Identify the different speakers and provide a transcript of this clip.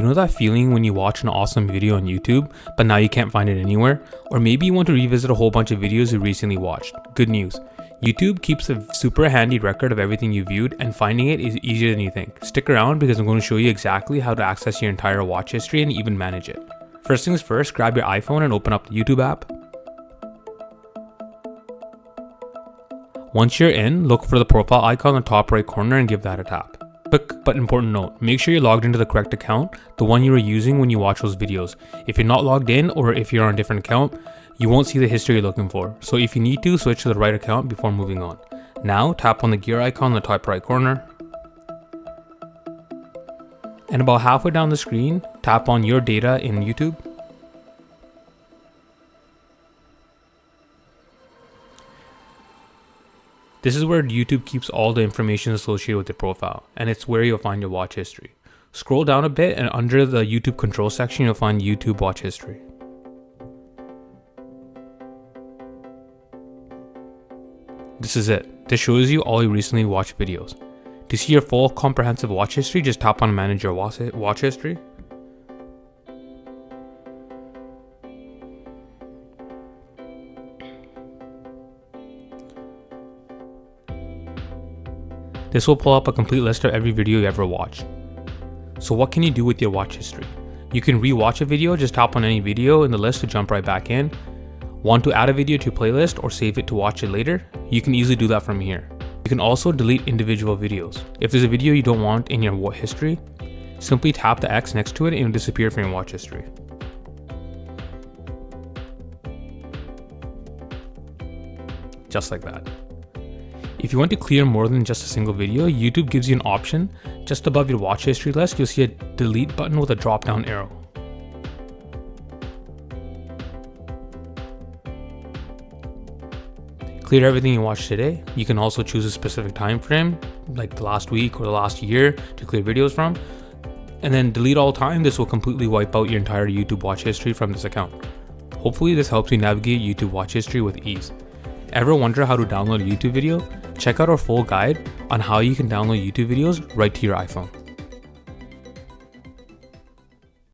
Speaker 1: You know that feeling when you watch an awesome video on YouTube, but now you can't find it anywhere? Or maybe you want to revisit a whole bunch of videos you recently watched. Good news. YouTube keeps a super handy record of everything you viewed, and finding it is easier than you think. Stick around because I'm going to show you exactly how to access your entire watch history and even manage it. First things first, grab your iPhone and open up the YouTube app. Once you're in, look for the profile icon in the top right corner and give that a tap. Quick but important note, make sure you're logged into the correct account, the one you were using when you watch those videos. If you're not logged in, or if you're on a different account, you won't see the history you're looking for. So if you need to, switch to the right account before moving on. Now tap on the gear icon in the top right corner. And about halfway down the screen, tap on your data in YouTube. This is where YouTube keeps all the information associated with your profile, and it's where you'll find your watch history. Scroll down a bit and under the YouTube control section, you'll find YouTube watch history. This is it. This shows you all your recently watched videos. To see your full comprehensive watch history, just tap on Manage Your Watch History. This will pull up a complete list of every video you ever watched. So what can you do with your watch history? You can re-watch a video, just tap on any video in the list to jump right back in. Want to add a video to your playlist or save it to watch it later? You can easily do that from here. You can also delete individual videos. If there's a video you don't want in your watch history, simply tap the X next to it and it will disappear from your watch history. Just like that. If you want to clear more than just a single video, YouTube gives you an option. Just above your watch history list, you'll see a delete button with a drop down arrow. Clear everything you watched today. You can also choose a specific time frame, like the last week or the last year, to clear videos from. And then delete all time. This will completely wipe out your entire YouTube watch history from this account. Hopefully this helps you navigate YouTube watch history with ease. Ever wonder how to download a YouTube video? Check out our full guide on how you can download YouTube videos right to your iPhone.